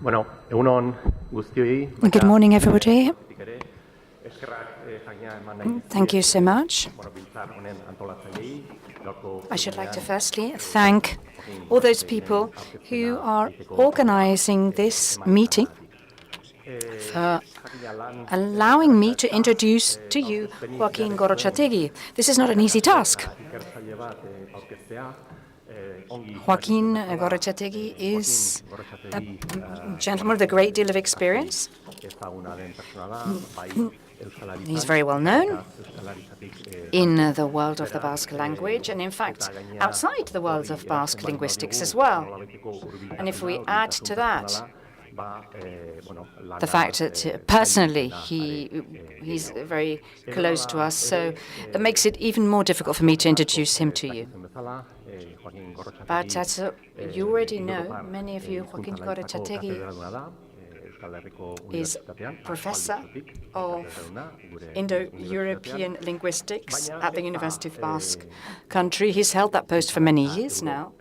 Bueno, egunon guztioi. Good morning, everybody. Thank you so much. I should like to firstly thank all those people who are organizing this meeting for allowing me to introduce to you Joaquín Gorrochategui. This is not an easy task. Joaquín Gorrochategui is a gentleman with a great deal of experience. He's very well known in the world of the Basque language and, in fact, outside the world of Basque linguistics as well. And if we add to that the fact that personally he's very close to us, so that makes it even more difficult for me to introduce him to you. But as you already know, many of you, Joaquín Gorrochategui is professor of Indo-European linguistics at the University of Basque Country. He's held that post for many years now.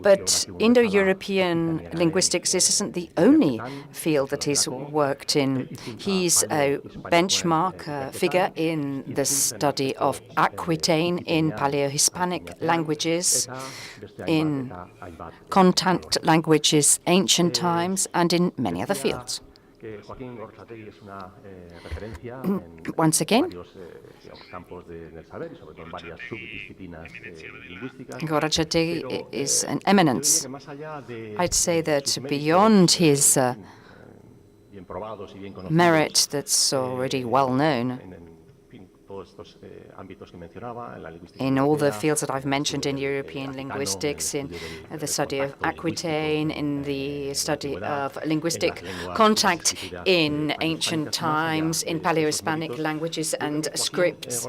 But Indo-European linguistics isn't the only field that he's worked in. He's a benchmark figure in the study of Aquitaine in Paleo-Hispanic languages, in contact languages, ancient times, and in many other fields. Once again, Gorrochategui is an eminence. I'd say that beyond his merit that's already well known, in all the fields that I've mentioned in European linguistics, in the study of Aquitaine, in the study of linguistic contact in ancient times, in Paleo-Hispanic languages and scripts.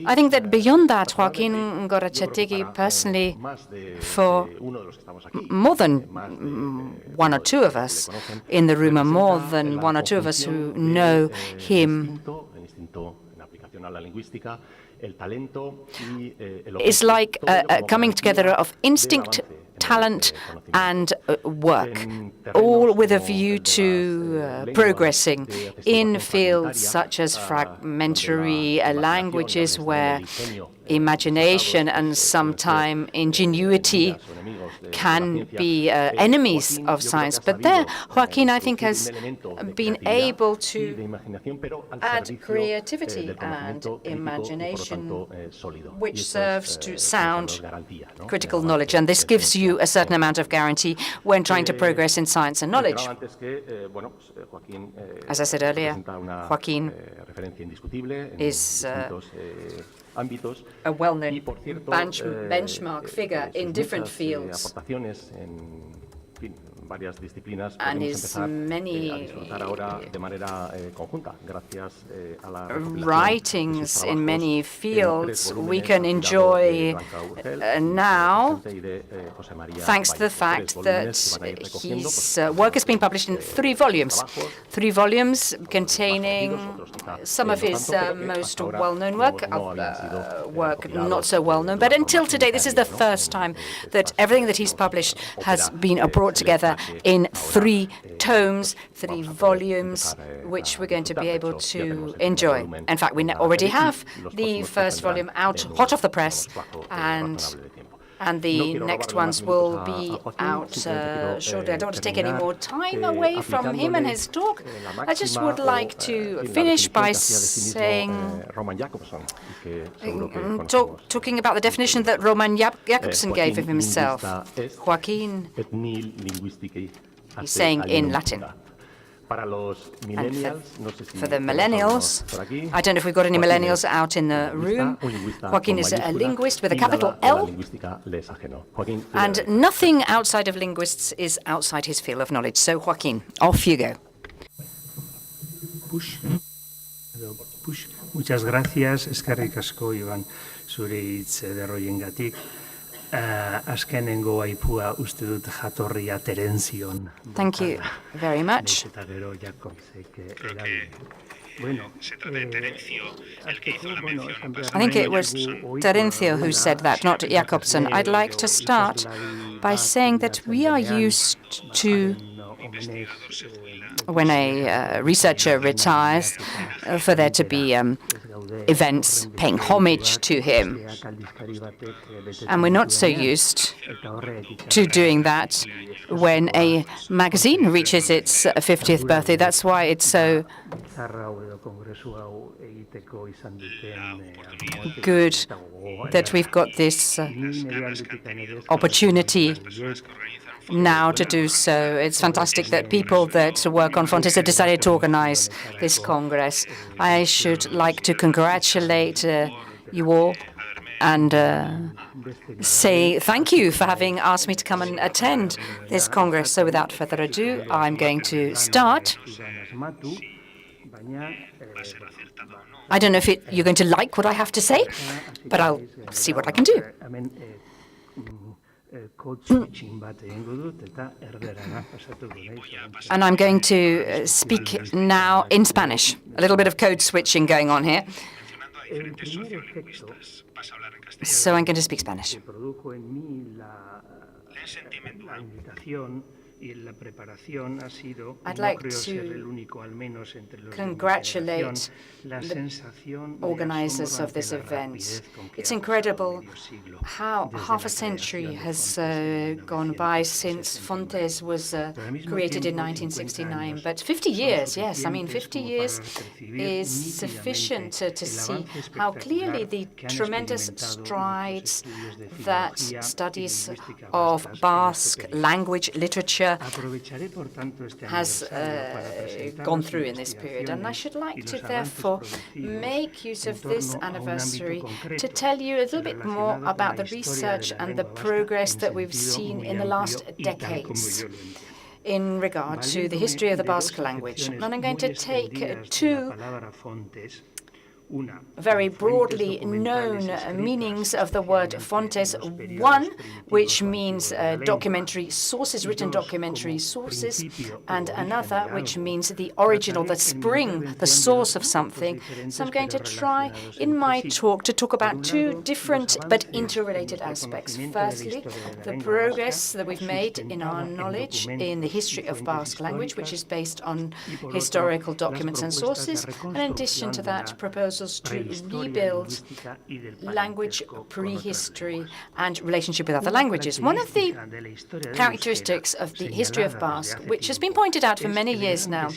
I think that beyond that, Joaquín Gorrochategui personally, for more than one or two of us in the room, or more than one or two of us who know him, it's like a coming together of instinct, talent, and work, all with a view to progressing in fields such as fragmentary languages where imagination and sometimes ingenuity can be enemies of science. But there, Joaquín, I think, has been able to add creativity and imagination, which serves to sound critical knowledge. And this gives you a certain amount of guarantee when trying to progress in science and knowledge. As I said earlier, Joaquín is a well-known benchmark figure in different fields, and his many writings in many fields we can enjoy now thanks to the fact that his work has been published in 3 volumes. 3 volumes containing some of his most well-known work not so well-known. But until today, this is the first time that everything that he's published has been brought together in 3 tomes, 3 volumes, which we're going to be able to enjoy. In fact, we already have the first volume out, hot off the press, and the next ones will be out shortly. I don't want to take any more time away from him and his talk. I just would like to finish by saying, talking about the definition that Roman Jakobson gave of himself. Joaquín, he's saying in Latin. And for the millennials, I don't know if we've got any millennials out in the room. Joaquín is a linguist with a capital L, and nothing outside of linguists is outside his field of knowledge. So, Joaquín, off you go. Muchas gracias, eskerrik asko, Iban, zure hitz ederroiengatik. Azkenengo aipua uste dut jatorria Terentzion. Thank you very much. I think it was Terencio who said that, not Jakobsen. I'd like to start by saying that we are used to, when a researcher retires, for there to be events paying homage to him. And we're not so used to doing that when a magazine reaches its 50th birthday. That's why it's so good that we've got this opportunity now to do so. It's fantastic that people that work on Fontes have decided to organize this Congress. I should like to congratulate you all and say thank you for having asked me to come and attend this Congress. So without further ado, I'm going to start. I don't know if you're going to like what I have to say, but I'll see what I can do. And I'm going to speak now in Spanish. A little bit of code switching going on here. So I'm going to speak Spanish. I'd like to congratulate the organizers of this event. It's incredible how half a century has gone by since Fontes was created in 1969. But 50 years, yes, I mean 50 years is sufficient to see how clearly the tremendous strides that studies of Basque language, literature, has gone through in this period. And I should like to therefore make use of this anniversary to tell you a little bit more about the research and the progress that we've seen in the last decades in regard to the history of the Basque language. And I'm going to take two very broadly known meanings of the word fontes. One, which means documentary sources, written documentary sources, and another, which means the origin or the spring, the source of something. So I'm going to try in my talk to talk about two different but interrelated aspects. Firstly, the progress that we've made in our knowledge in the history of Basque language, which is based on historical documents and sources, and in addition to that, proposals to rebuild language prehistory and relationship with other languages. One of the characteristics of the history of Basque, which has been pointed out for many years now,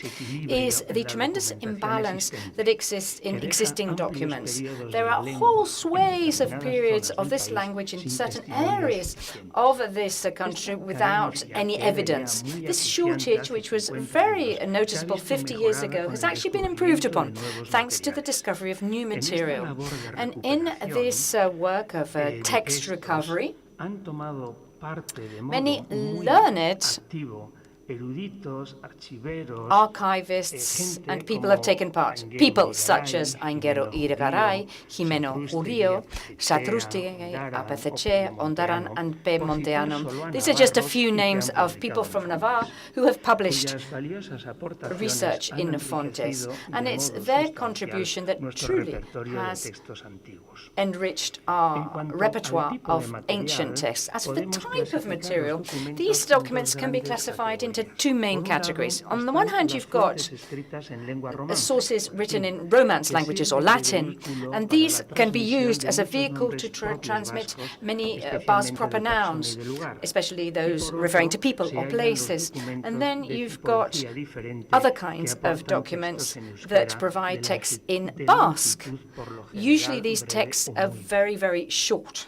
is the tremendous imbalance that exists in existing documents. There are whole swathes of periods of this language in certain areas of this country without any evidence. This shortage, which was very noticeable 50 years ago, has actually been improved upon thanks to the discovery of new material. And in this work of text recovery, many learned archivists and people have taken part. People such as Aingeru Irigaray, Jimeno Urio, Satrustige, Apeceche, Ondaran, and P. Monteanum. These are just a few names of people from Navarre who have published research in Fontes. And it's their contribution that truly has enriched our repertoire of ancient texts. As for the type of material, these documents can be classified into two main categories. On the one hand, you've got sources written in Romance languages or Latin, and these can be used as a vehicle to transmit many Basque proper nouns, especially those referring to people or places. And then you've got other kinds of documents that provide texts in Basque. Usually these texts are very, very short.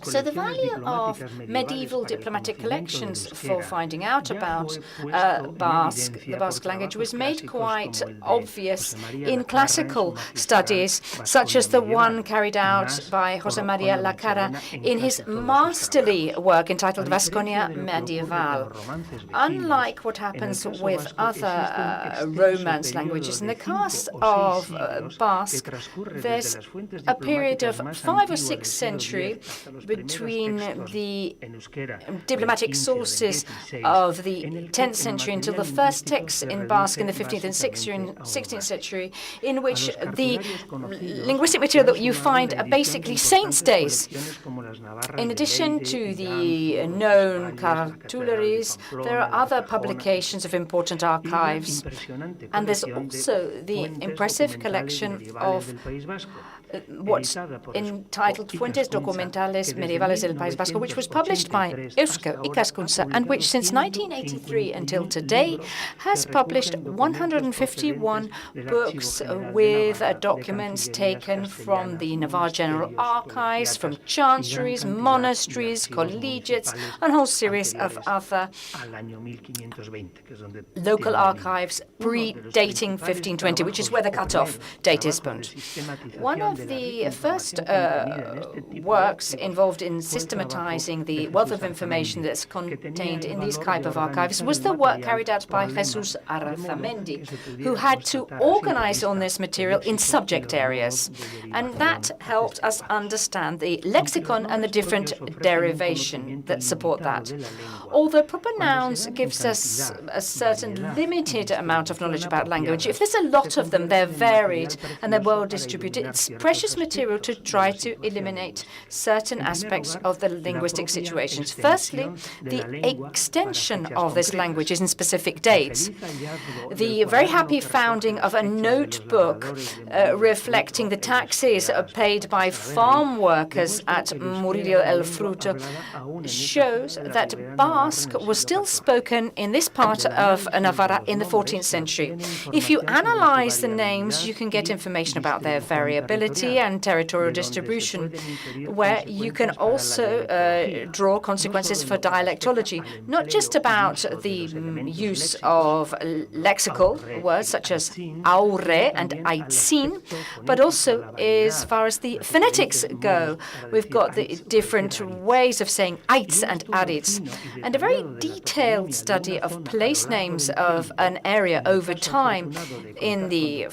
So the value of medieval diplomatic collections for finding out about the Basque language was made quite obvious in classical studies, such as the one carried out by José María Lacara in his masterly work entitled Vasconia Medieval. Unlike what happens with other Romance languages, in the case of Basque, there's a period of 5 or 6 centuries century between the diplomatic sources of the 10th century until the first texts in Basque in the 15th and 16th century, in which the linguistic material that you find are basically saints' days. In addition to the known cartularies, there are other publications of important archives. And there's also the impressive collection of what's entitled Fuentes Documentales Medievales del País Vasco, which was published by Euskal Ikaskuntza, and which since 1983 until today has published 151 books with documents taken from the Navarre General Archives, from chanceries, monasteries, collegiates, and a whole series of other local archives predating 1520, which is where the cutoff date is put. One of the first works involved in systematizing the wealth of information that's contained in these type of archives was the work carried out by Jesus Arazamendi, who had to organize all this material in subject areas. And that helped us understand the lexicon and the different derivation that support that. Although proper nouns gives us a certain limited amount of knowledge about language, if there's a lot of them, they're varied and they're well distributed, it's precious material to try to eliminate certain aspects of the linguistic situations. Firstly, the extension of this language is in specific dates. The very happy founding of a notebook reflecting the taxes paid by farm workers at Murillo el Fruto shows that Basque was still spoken in this part of Navarra in the 14th century. If you analyze the names, you can get information about their variability and territorial distribution, where you can also draw consequences for dialectology, not just about the use of lexical words such as aurre and aitzin, but also as far as the phonetics go. We've got the different ways of saying aitz and aritz, and a very detailed study of place names of an area over time, in the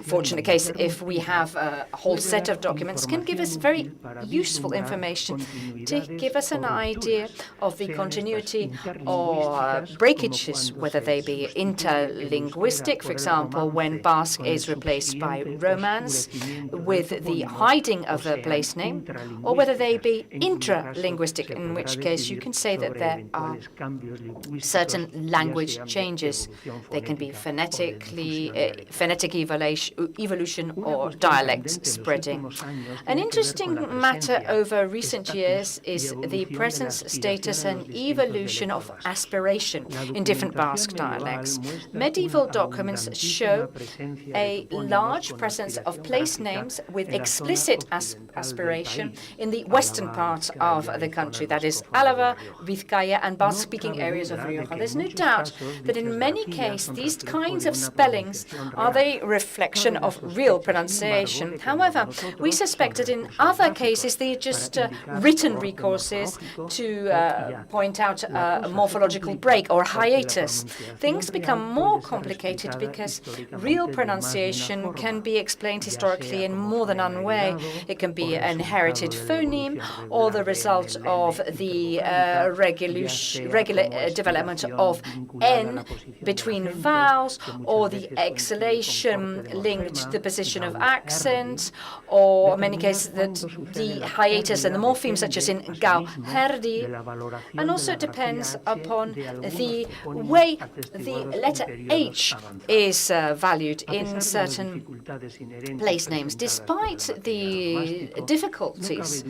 fortunate case if we have a whole set of documents, can give us very useful information to give us an idea of the continuity or breakages, whether they be interlinguistic, for example, when Basque is replaced by Romance with the hiding of the place name, or whether they be intralinguistic, in which case you can say that there are certain language changes. They can be phonetic evolution or dialect spreading. An interesting matter over recent years is the presence, status, and evolution of aspiration in different Basque dialects. Medieval documents show a large presence of place names with explicit aspiration in the western part of the country, that is Álava, Vizcaya, and Basque-speaking areas of Rioja. There's no doubt that in many cases these kinds of spellings are the reflection of real pronunciation. However, we suspect that in other cases they're just written recourses to point out a morphological break or hiatus. Things become more complicated because real pronunciation can be explained historically in more than one way. It can be an inherited phoneme or the result of the regular development of N between vowels, or the exhalation linked to the position of accent, or in many cases that the hiatus and the morphemes, such as in gau herdi, and also depends upon the way the letter H is valued in certain place names. Despite the difficulties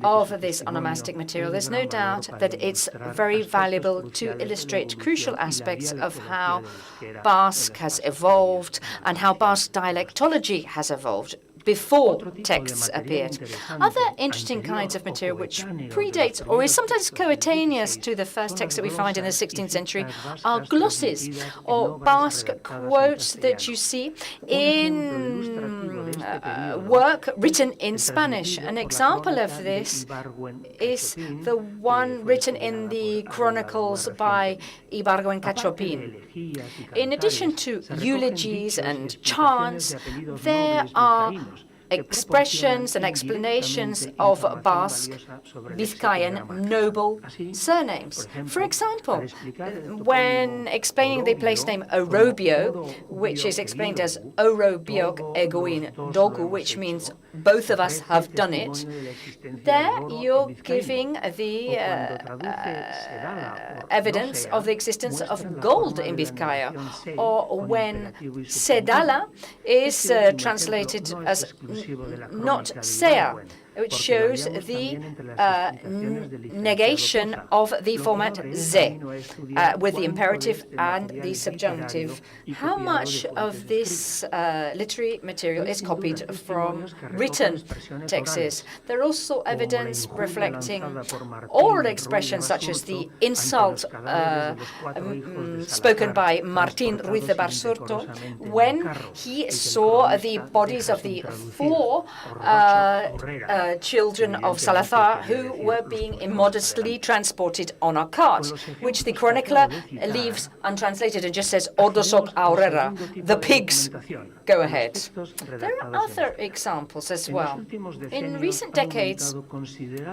of this onomastic material, there's no doubt that it's very valuable to illustrate crucial aspects of how Basque has evolved and how Basque dialectology has evolved before texts appeared. Other interesting kinds of material which predates or is sometimes coetaneous to the first text that we find in the 16th century are glosses, or Basque quotes that you see in work written in Spanish. An example of this is the one written in the Chronicles by Ibargüen Cachopin. In addition to eulogies and chants, there are expressions and explanations of Basque, Vizcayan noble surnames. For example, when explaining the place name Orobio, which is explained as Orobiok Egoin Dogu, which means both of us have done it, there you're giving the evidence of the existence of gold in Vizcaya. Or when Sedala is translated as not sea, which shows the negation of the format ze, with the imperative and the subjunctive. How much of this literary material is copied from written texts? There are also evidence reflecting oral expressions such as the insult spoken by Martín Ruiz de Basurto when he saw the bodies of the four children of Salazar who were being immodestly transported on a cart, which the chronicler leaves untranslated and just says, Odosok aurera, the pigs go ahead. There are other examples as well. In recent decades,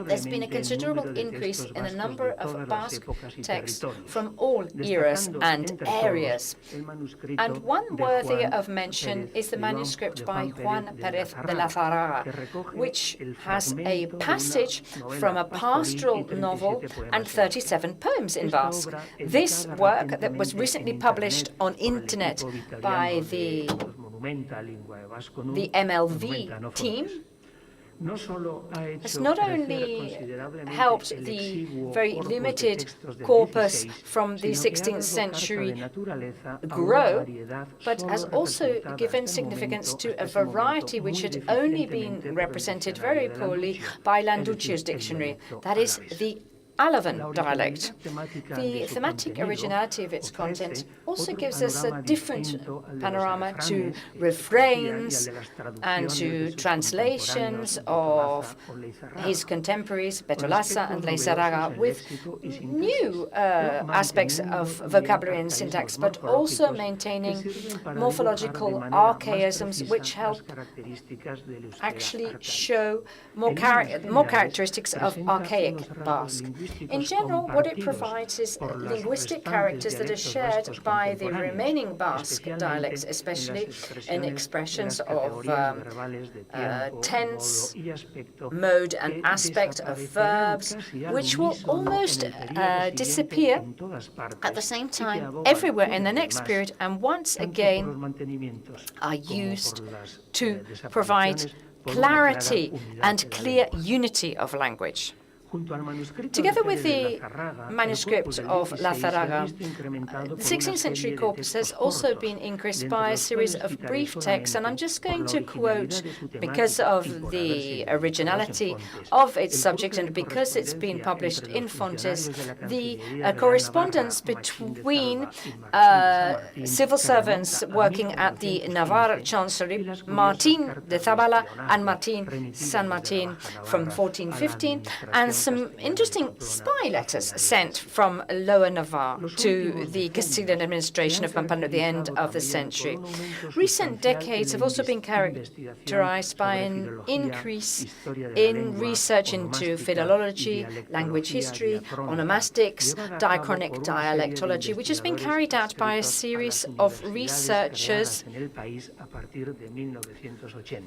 there's been a considerable increase in the number of Basque texts from all eras and areas. And one worthy of mention is the manuscript by Juan Pérez de la Zaraga, which has a passage from a pastoral novel and 37 poems in Basque. This work that was recently published on internet by the MLV team has not only helped the very limited corpus from the 16th century grow, but has also given significance to a variety which had only been represented very poorly by Landuccio's dictionary, that is, the Alavan dialect. The thematic originality of its content also gives us a different panorama to refrains and to translations of his contemporaries, Betolaza and Leizarraga, with new aspects of vocabulary and syntax, but also maintaining morphological archaisms which help actually show more characteristics of archaic Basque. In general, what it provides is linguistic characters that are shared by the remaining Basque dialects, especially in expressions of tense, mode and aspect of verbs, which will almost disappear at the same time everywhere in the next period, and once again are used to provide clarity and clear unity of language. Together with the manuscript of Lazaraga, the 16th century corpus has also been increased by a series of brief texts, and I'm just going to quote, because of the originality of its subject and because it's been published in Fontes, the correspondence between civil servants working at the Navarre Chancellery, Martín de Zabala and Martín San Martín from 1415, and some interesting spy letters sent from Lower Navarre to the Castilian administration of Pampanga at the end of the century. Recent decades have also been characterized by an increase in research into philology, language history, onomastics, diachronic dialectology, which has been carried out by a series of researchers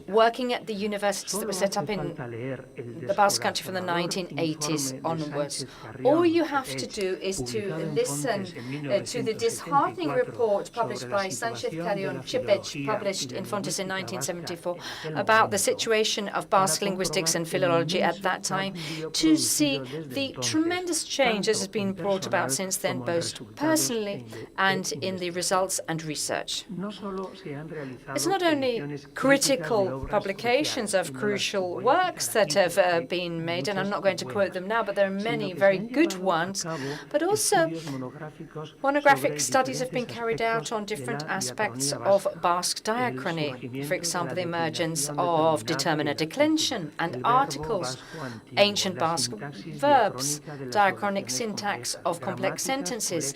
working at the universities that were set up in the Basque Country from the 1980s onwards. All you have to do is to listen to the disheartening report published by Sanchez Carrion Chipech, published in Fontes in 1974, about the situation of Basque linguistics and philology at that time, to see the tremendous change that has been brought about since then, both personally and in the results and research. It's not only critical publications of crucial works that have been made, and I'm not going to quote them now, but there are many very good ones. But also, monographic studies have been carried out on different aspects of Basque diachrony. For example, the emergence of determinate declension and articles, ancient Basque verbs, diachronic syntax of complex sentences,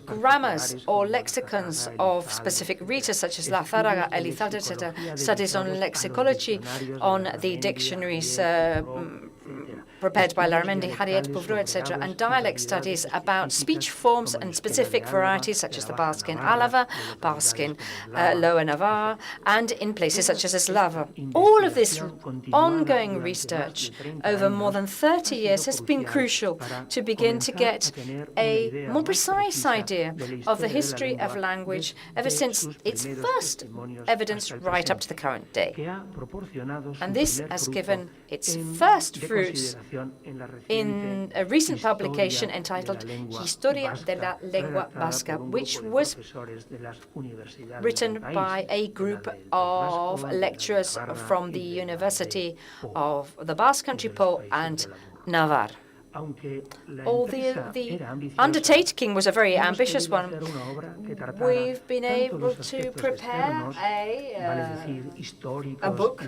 grammars or lexicons of specific readers such as Lazárraga, Elizalde, etc., studies on lexicology, on the dictionaries prepared by Larramendi, Harriet Pouvreau, etc., and dialect studies about speech forms and specific varieties such as the Basque in Álava, Basque in Lower Navarre, and in places such as Eslava. All of this ongoing research over more than 30 years has been crucial to begin to get a more precise idea of the history of language ever since its first evidence right up to the current day. And this has given its first fruits in a recent publication entitled Historia de la Lengua Vasca, which was written by a group of lecturers from the University of the Basque Country, Po and Navarre. Although the undertaking was a very ambitious one, we've been able to prepare a book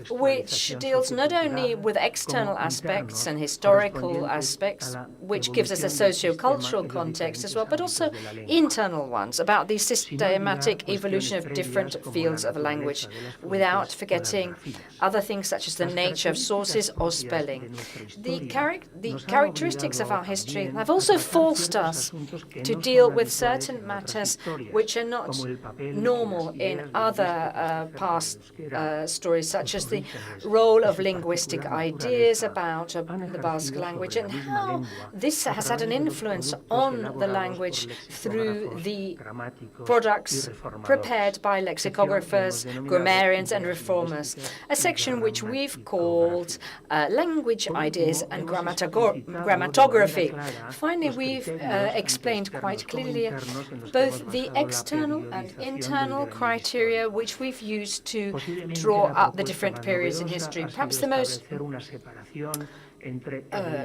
which deals not only with external aspects and historical aspects, which gives us a socio-cultural context as well, but also internal ones about the systematic evolution of different fields of language, without forgetting other things such as the nature of sources or spelling. The characteristics of our history have also forced us to deal with certain matters which are not normal in other past stories, such as the role of linguistic ideas about the Basque language and how this has had an influence on the language through the products prepared by lexicographers, grammarians and reformers, a section which we've called language ideas and grammatography. Finally, we've explained quite clearly both the external and internal criteria which we've used to draw up the different periods in history. Perhaps the most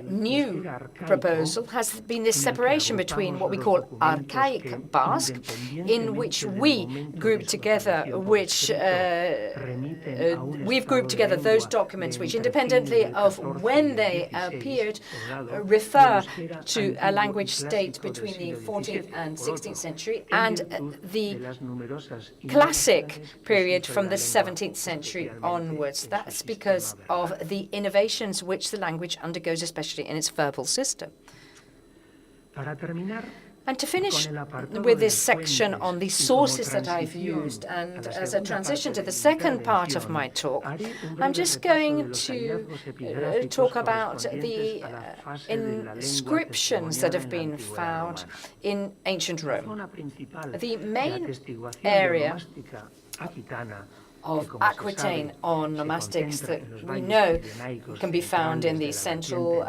new proposal has been this separation between what we call archaic Basque, in which we've grouped together those documents which, independently of when they appeared, refer to a language state between the 14th and 16th century, and the classic period from the 17th century onwards. That's because of the innovations which the language undergoes, especially in its verbal system. And to finish with this section on the sources that I've used, and as a transition to the second part of my talk, I'm just going to talk about the inscriptions that have been found in ancient Rome. The main area of Aquitaine onomastics that we know can be found in the central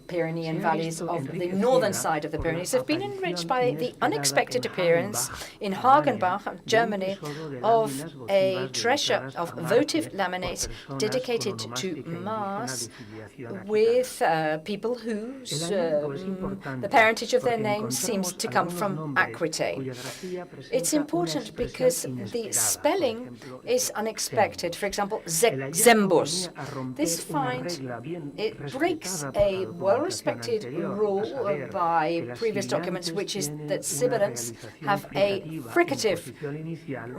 Pyrenean valleys of the northern side of the Pyrenees have been enriched by the unexpected appearance in Hagenbach, Germany, of a treasure of votive laminates dedicated to Mass with people whose the parentage of their name seems to come from Aquitaine. It's important because the spelling is unexpected. For example, Zembus. This find, it breaks a well-respected rule by previous documents, which is that sibilants have a fricative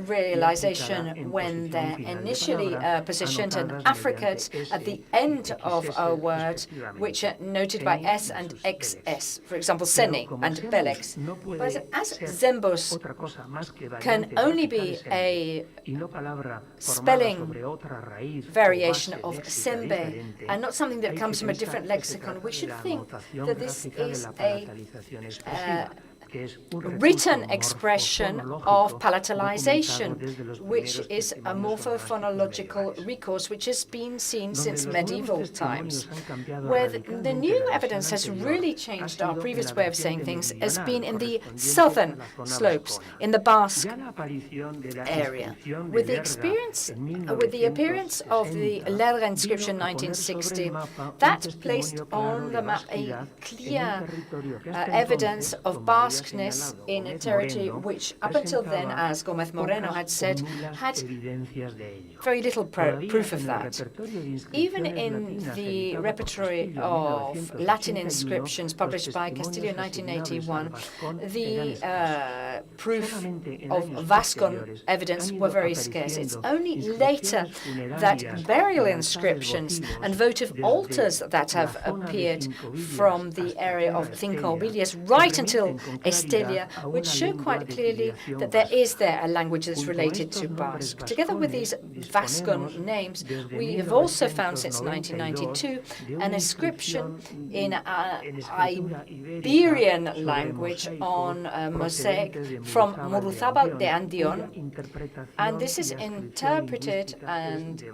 realization when they're initially positioned, and affricates at the end of a word, which are noted by S and XS. For example, Sene and Belex. But as Zembus can only be a spelling variation of sembe and not something that comes from a different lexicon, we should think that this is written expression of palatalization, which is a morphophonological recourse which has been seen since medieval times. Where the new evidence has really changed our previous way of saying things has been in the southern slopes, in the Basque area. With the appearance of the Lerga inscription 1960, that placed on the map a clear evidence of Basqueness in a territory which, up until then, as Gómez Moreno had said, had very little proof of that. Even in the repertory of Latin inscriptions published by Castillo in 1981, the proof of Vascon evidence were very scarce. It's only later that burial inscriptions and votive altars that have appeared from the area of Cinco-Obilias right until Estelia, which show quite clearly that there is a language that's related to Basque. Together with these Vascon names, we have also found since 1992 an inscription in Iberian language on a mosaic from Muruzabal de Andion, and this is interpreted and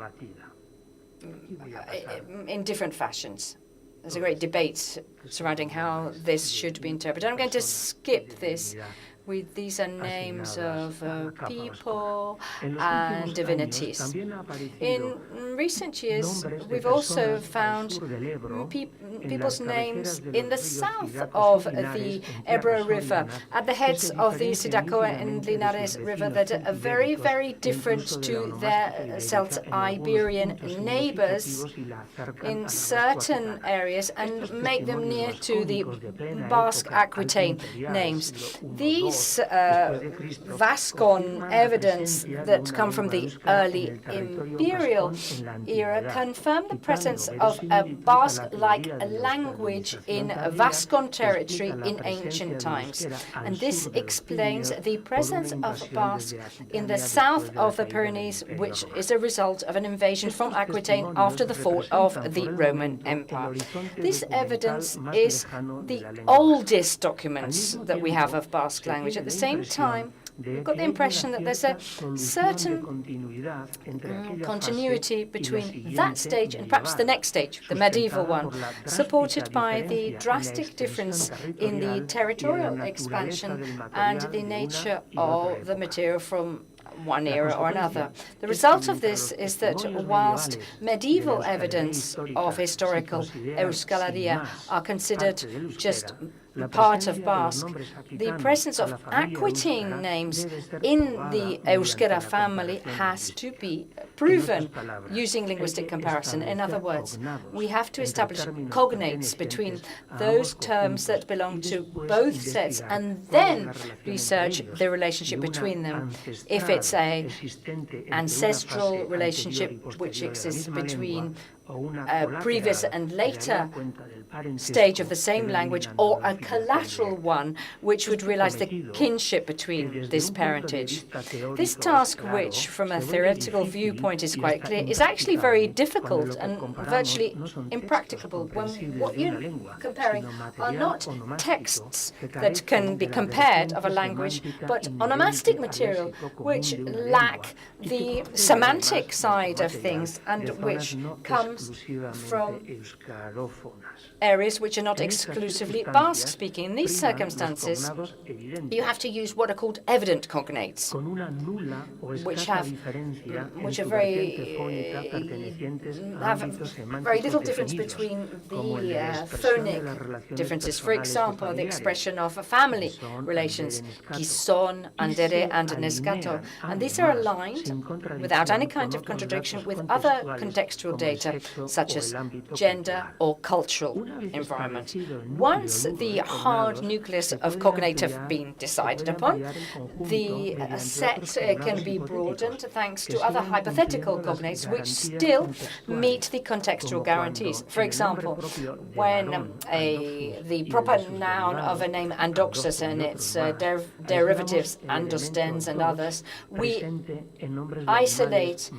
in different fashions. There's a great debate surrounding how this should be interpreted. I'm going to skip this. These are names of people and divinities. In recent years, we've also found people's names in the south of the Ebro River, at the heads of the Sidacoa and Linares River, that are very, very different to their Celt-Iberian neighbors in certain areas and make them near to the Basque Aquitaine names. These Vascon evidence that come from the early imperial era confirm the presence of a Basque-like language in Vascon territory in ancient times. And this explains the presence of Basque in the south of the Pyrenees, which is a result of an invasion from Aquitaine after the fall of the Roman Empire. This evidence is the oldest documents that we have of Basque language. At the same time, we've got the impression that there's a certain continuity between that stage and perhaps the next stage, the medieval one, supported by the drastic difference in the territorial expansion and the nature of the material from one era or another. The result of this is that whilst medieval evidence of historical euskalaria are considered just part of Basque, the presence of Aquitaine names in the Euskera family has to be proven using linguistic comparison. In other words, we have to establish cognates between those terms that belong to both sets and then research the relationship between them. If it's an ancestral relationship which exists between a previous and later stage of the same language, or a collateral one which would realize the kinship between this parentage. This task, which from a theoretical viewpoint is quite clear, is actually very difficult and virtually impracticable when what you're comparing are not texts that can be compared of a language, but onomastic material which lack the semantic side of things and which comes from areas which are not exclusively Basque-speaking. In these circumstances, you have to use what are called evident cognates, which have very little difference between the phonic differences. For example, the expression of family relations, gizon, andere, and neskato. And these are aligned without any kind of contradiction with other contextual data, such as gender or cultural environment. Once the hard nucleus of cognate have been decided upon, the set can be broadened thanks to other hypothetical cognates which still meet the contextual guarantees. For example, when the proper noun of a name Andoxus and its derivatives Andostens and others, we isolate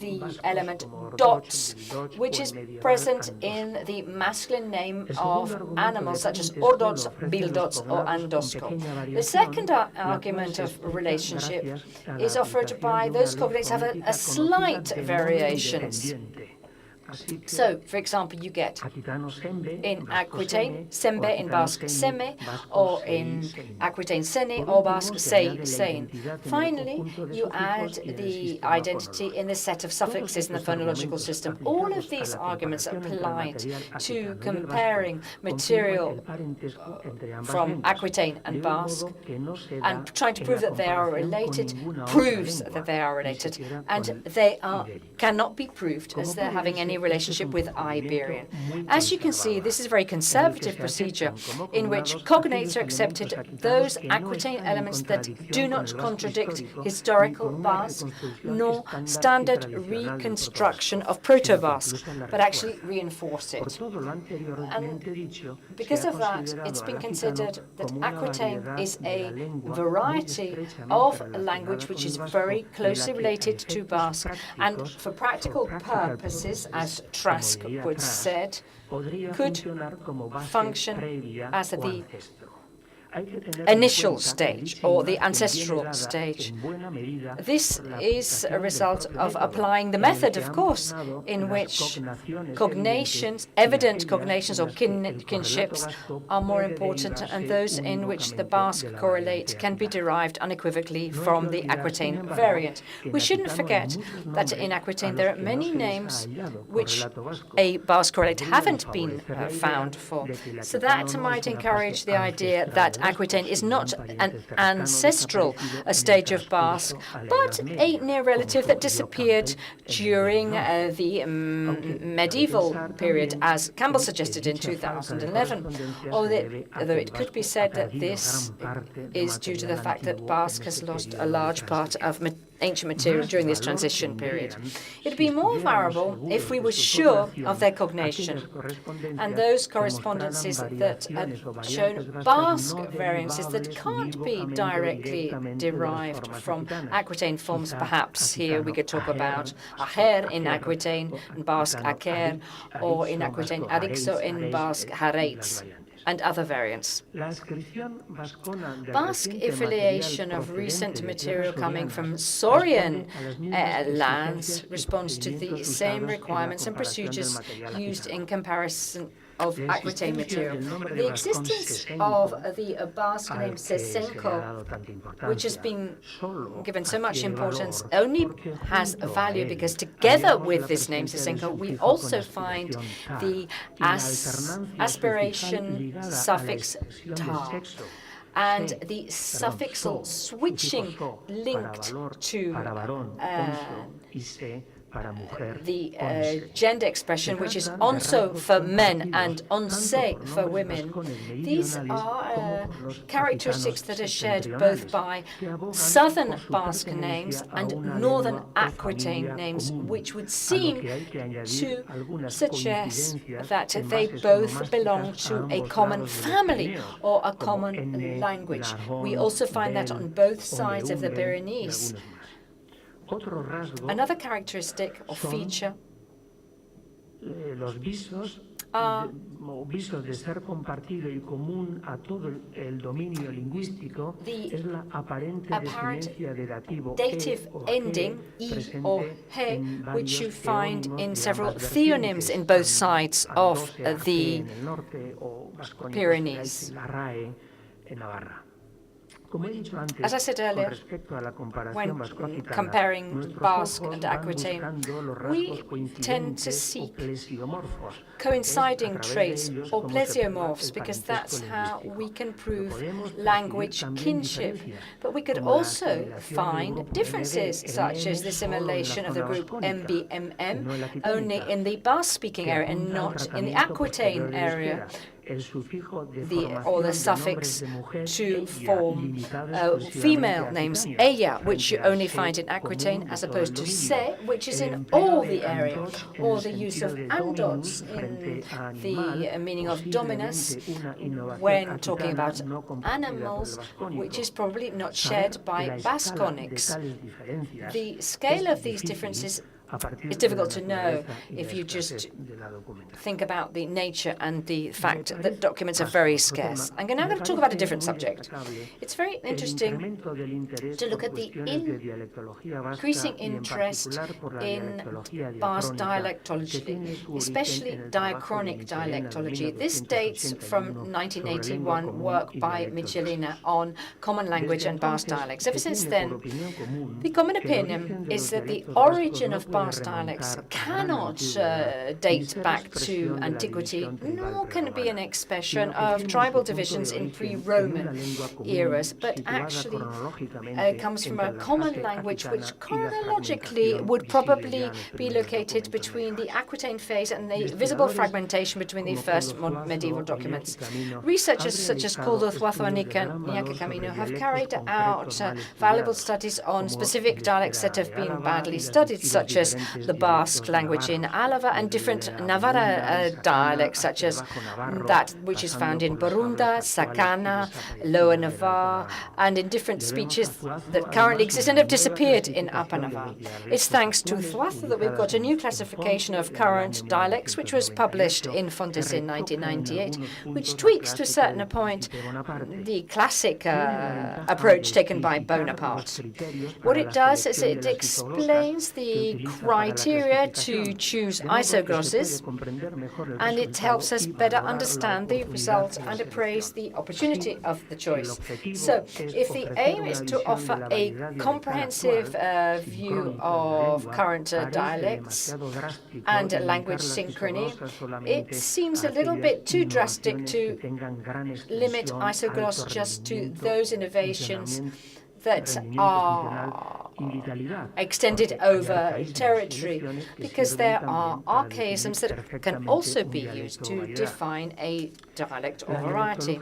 the element dots which is present in the masculine name of animals such as ordots, bildots, or andosko. The second argument of relationship is offered by those cognates have a slight variations. So, for example, you get in Aquitaine, sembe, in Basque, seme, or in Aquitaine, sene, or Basque, sei, sein. Finally, you add the identity in the set of suffixes in the phonological system. All of these arguments applied to comparing material from Aquitaine and Basque and trying to prove that they are related proves that they are related, and they cannot be proved as they're having any relationship with Iberian. As you can see, this is a very conservative procedure in which cognates are accepted those Aquitaine elements that do not contradict historical Basque nor standard reconstruction of Proto-Basque, but actually reinforce it. And because of that, it's been considered that Aquitaine is a variety of a language which is very closely related to Basque, and for practical purposes, as Trask would said, could function as the initial stage or the ancestral stage. This is a result of applying the method, of course, in which cognations, evident cognations or kinships are more important, and those in which the Basque correlate can be derived unequivocally from the Aquitaine variant. We shouldn't forget that in Aquitaine there are many names which a Basque correlate haven't been found for. So that might encourage the idea that Aquitaine is not an ancestral stage of Basque, but a near relative that disappeared during the medieval period, as Campbell suggested in 2011. Although it could be said that this is due to the fact that Basque has lost a large part of ancient material during this transition period. It would be more variable if we were sure of their cognation, and those correspondences that had shown Basque variances that can't be directly derived from Aquitaine forms. Perhaps here we could talk about aher in Aquitaine, in Basque aker, or in Aquitaine arixo, in Basque hareitz, and other variants. Basque affiliation of recent material coming from Saurian lands responds to the same requirements and procedures used in comparison of Aquitaine material. The existence of the Basque name Sesenko, which has been given so much importance, only has a value because together with this name Sesenko, we also find the aspiration suffix ta, and the suffixal switching linked to the gender expression, which is onso for men and onse for women. These are characteristics that are shared both by southern Basque names and northern Aquitaine names, which would seem to suggest that they both belong to a common family or a common language. We also find that on both sides of the Pyrenees. Another characteristic or feature are the apparent dative ending, I or he, which you find in several theonyms in both sides of the Pyrenees. As I said earlier, when comparing Basque and Aquitaine, we tend to seek coinciding traits or plesiomorphs, because that's how we can prove language kinship. But we could also find differences, such as the assimilation of the group MBMM only in the Basque-speaking area and not in the Aquitaine area. Or the suffix to form female names, ella, which you only find in Aquitaine, as opposed to se, which is in all the area, or the use of andots in the meaning of dominus when talking about animals, which is probably not shared by Basconics. The scale of these differences it's difficult to know if you just think about the nature and the fact that documents are very scarce. I'm now going to talk about a different subject. It's very interesting to look at the increasing interest in Basque dialectology, especially diachronic dialectology. This dates from 1981 work by Michelina on common language and Basque dialects. Ever since then, the common opinion is that the origin of Basque dialects cannot date back to antiquity, nor can it be an expression of tribal divisions in pre-Roman eras, but actually comes from a common language which chronologically would probably be located between the Aquitaine phase and the visible fragmentation between the first medieval documents. Researchers such as Koldo Zuazo and Iñaki Camino have carried out valuable studies on specific dialects that have been badly studied, such as the Basque language in Álava and different Navarra dialects, such as that which is found in Borunda, Sakana, Lower Navarre, and in different speeches that currently exist and have disappeared in Upper Navarre. It's thanks to Zuazo that we've got a new classification of current dialects, which was published in Fontes in 1998, which tweaks to a certain point the classic approach taken by Bonaparte. What it does is it explains the criteria to choose isoglosses, and it helps us better understand the result and appraise the opportunity of the choice. So, if the aim is to offer a comprehensive view of current dialects and language synchrony, it seems a little bit too drastic to limit isogloss just to those innovations that are extended over territory, because there are archaisms that can also be used to define a dialect or variety.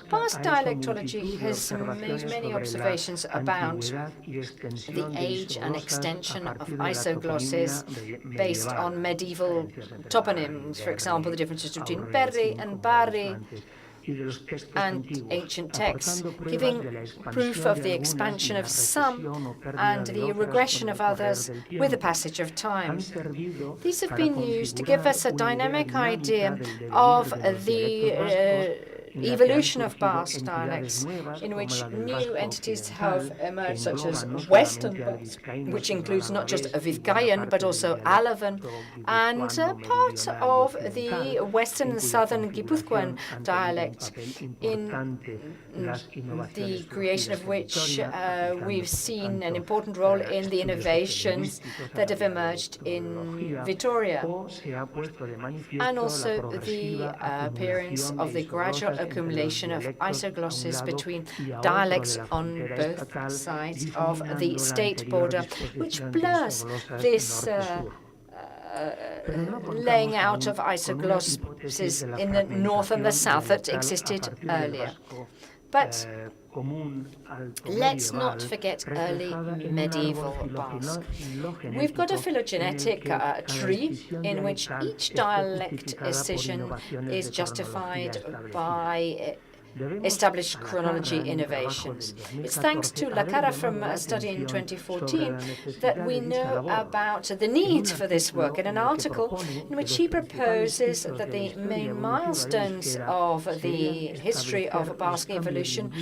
Basque dialectology has made many observations about the age and extension of isoglosses based on medieval toponyms, for example, the differences between berri and barri, and ancient texts, giving proof of the expansion of some and the regression of others with the passage of time. These have been used to give us a dynamic idea of the evolution of Basque dialects, in which new entities have emerged, such as Western Basque, which includes not just a Vizcayan, but also Alavan, and part of the Western and Southern Guipuzcoan dialect, in the creation of which we've seen an important role in the innovations that have emerged in Vitoria, and also the appearance of the gradual accumulation of isoglosses between dialects on both sides of the state border, which blurs this laying out of isoglosses in the north and the south that existed earlier. But let's not forget early medieval Basque. We've got a phylogenetic tree in which each dialect escission is justified by established chronology innovations. It's thanks to La Cara from a study in 2014 that we know about the need for this work in an article in which he proposes that the main milestones of the history of Basque evolution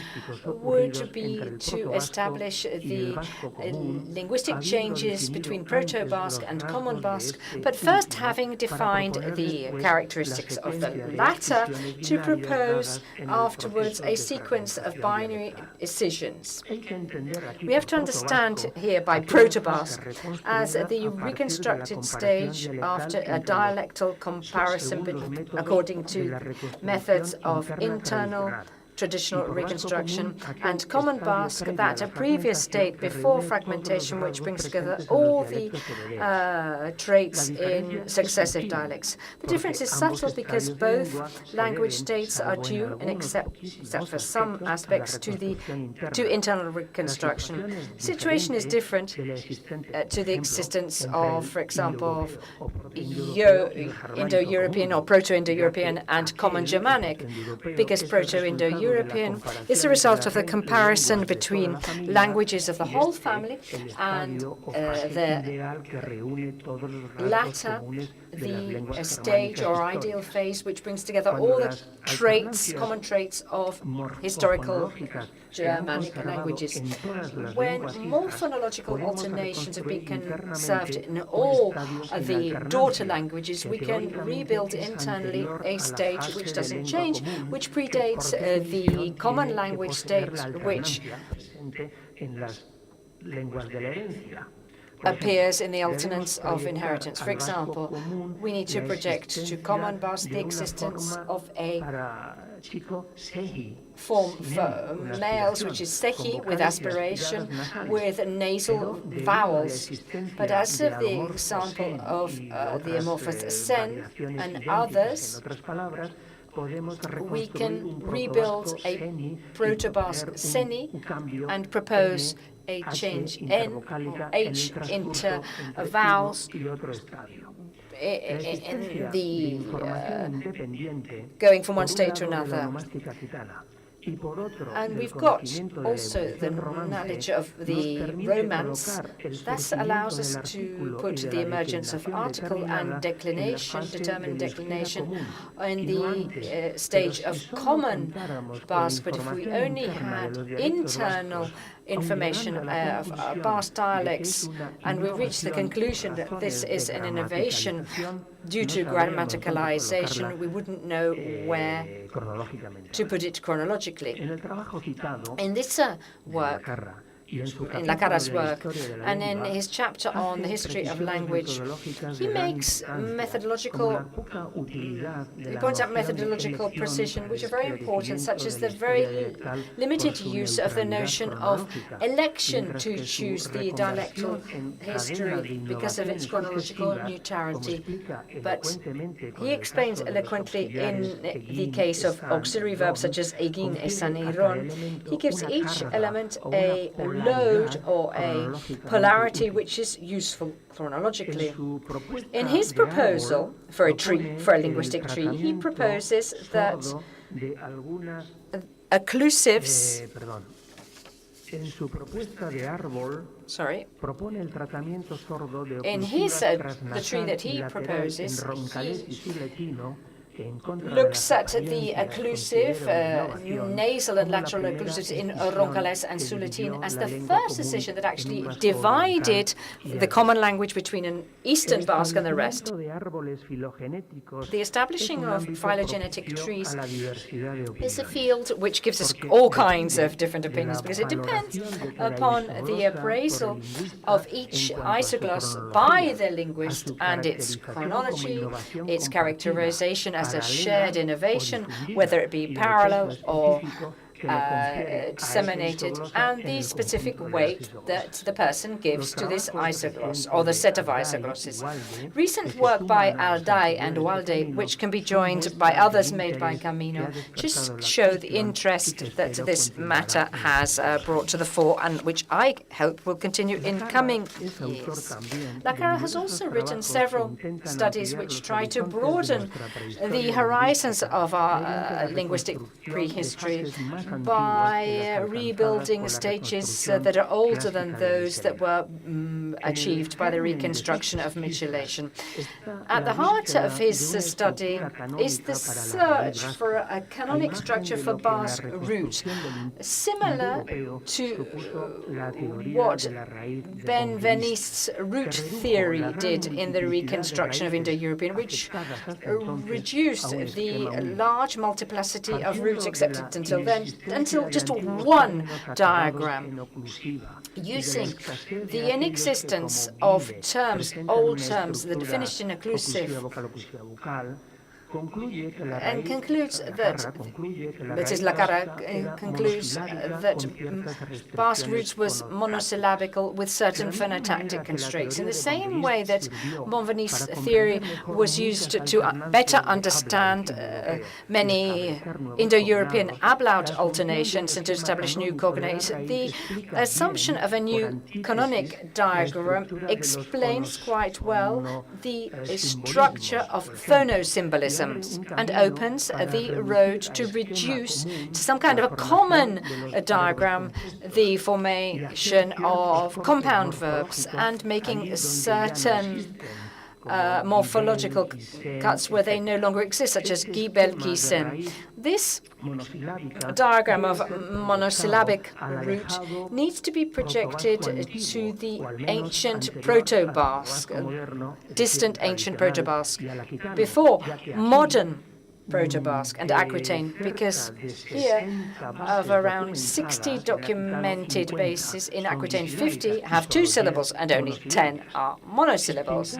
would be to establish the linguistic changes between Proto-Basque and Common Basque, but first having defined the characteristics of the latter, to propose afterwards a sequence of binary escissions. We have to understand here by Proto-Basque as the reconstructed stage after a dialectal comparison according to methods of internal traditional reconstruction, and Common Basque, that a previous state before fragmentation, which brings together all the traits in successive dialects. The difference is subtle because both language states are due, except for some aspects, to internal reconstruction. The situation is different to the existence of, for example, Indo-European or Proto-Indo-European and Common Germanic, because Proto-Indo-European Indo-European is the result of the comparison between languages of the whole family and the latter, the stage or ideal phase, which brings together all the traits, common traits of historical Germanic languages. When more phonological alternations have been conserved in all of the daughter languages, we can rebuild internally a stage which doesn't change, which predates the common language state, which appears in the alternance of inheritance. For example, we need to project to common bus the existence of a form for males, which is sehi, with aspiration, with nasal vowels. But as of the example of the amorphous sen and others, we can rebuild a protobus seni and propose a change n or h into vowels in the going from one state to another. And we've got also the knowledge of the Romance. That allows us to put the emergence of article and declination, determined declination, in the stage of common Basque. But if we only had internal information of Basque dialects, and we reach the conclusion that this is an innovation due to grammaticalization, we wouldn't know where to put it chronologically. In this work, in Lacara's work, and in his chapter on the history of language, he makes methodological, he points out methodological precision, which are very important, such as the very limited use of the notion of election to choose the dialectal history because of its chronological neutrality. But he explains eloquently in the case of auxiliary verbs such as egin, esan, eiron, he gives each element a load or a polarity which is useful chronologically. In his proposal for a tree, for a linguistic tree, he proposes that occlusives in his the tree that he proposes, he looks at the occlusive, nasal and lateral occlusives in Roncalès and Suletin as the first decision that actually divided the common language between an Eastern Basque and the rest. The establishing of phylogenetic trees is a field which gives us all kinds of different opinions because it depends upon the appraisal of each isogloss by the linguist and its chronology, its characterization as a shared innovation, whether it be parallel or disseminated, and the specific weight that the person gives to this isogloss, or the set of isoglosses. Recent work by Aldai and Walde, which can be joined by others made by Camino, just show the interest that this matter has brought to the fore, and which I hope will continue in coming years. Lacara has also written several studies which try to broaden the horizons of our linguistic prehistory by rebuilding stages that are older than those that were achieved by the reconstruction of mutilation. At the heart of his study is the search for a canonic structure for Basque root, similar to what Benveniste's root theory did in the reconstruction of Indo-European, which reduced the large multiplicity of roots accepted until then until just one diagram, using the inexistence of terms, old terms that finished in occlusive, and concludes that is Lacara concludes that Basque roots was monosyllabical with certain phonotactic constraints. In the same way that Benveniste's theory was used to better understand many Indo-European ablaut alternations and to establish new cognates, the assumption of a new canonic diagram explains quite well the structure of phonosymbolism modalisms and opens the road to reduce to some kind of a common diagram the formation of compound verbs and making certain morphological cuts where they no longer exist, such as gibel, gisen. This diagram of monosyllabic root needs to be projected to the ancient Proto-Basque, distant ancient Proto-Basque, before modern Proto-Basque and Aquitaine, because here of around 60 documented bases in Aquitaine, 50 have 2 syllables and only 10 are monosyllables.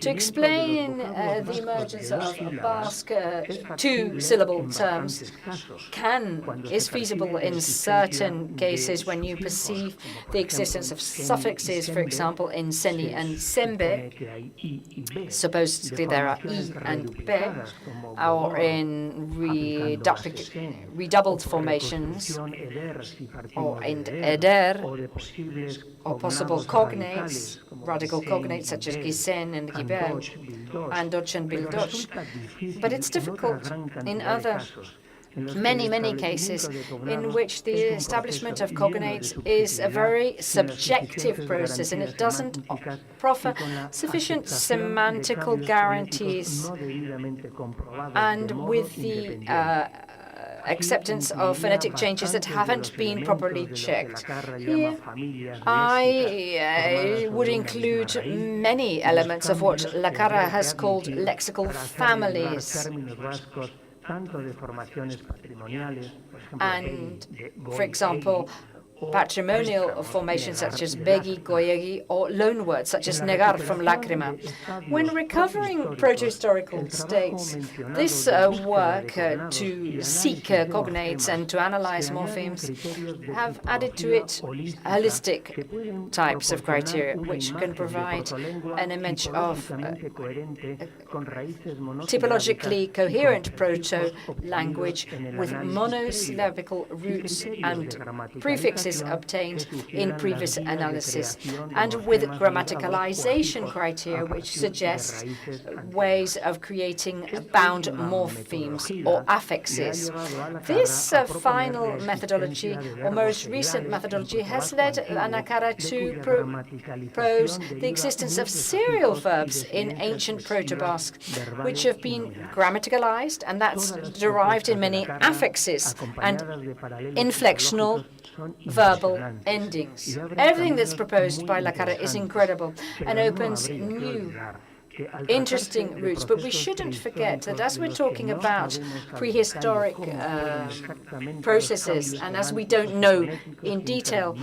To explain the emergence of Basque 2-syllable terms is feasible in certain cases when you perceive the existence of suffixes, for example, in seni and sembe. Supposedly there are I and be, or in redoubled formations, or in eder, or possible cognates, radical cognates such as gisen and gibel, and doch and bildoch. But it's difficult in other many cases in which the establishment of cognates is a very subjective process and it doesn't proffer sufficient semantical guarantees, and with the acceptance of phonetic changes that haven't been properly checked. Here, I would include many elements of what Lacara has called lexical families. And, for example, patrimonial formations such as begi, goyegi, or loanwords such as negar from lacrima. When recovering proto-historical states, this work to seek cognates and to analyze morphemes have added to it holistic types of criteria, which can provide an image of typologically coherent proto-language with monosyllabical roots and prefixes obtained in previous analysis, and with grammaticalization criteria, which suggests ways of creating bound morphemes or affixes. This final methodology, or most recent methodology, has led Lacara to propose the existence of serial verbs in ancient Proto-Basque, which have been grammaticalized, and that's derived in many affixes and inflectional verbal endings. Everything that's proposed by Lacara is incredible and opens new, interesting routes, but we shouldn't forget that as we're talking about prehistoric processes, and as we don't know in detail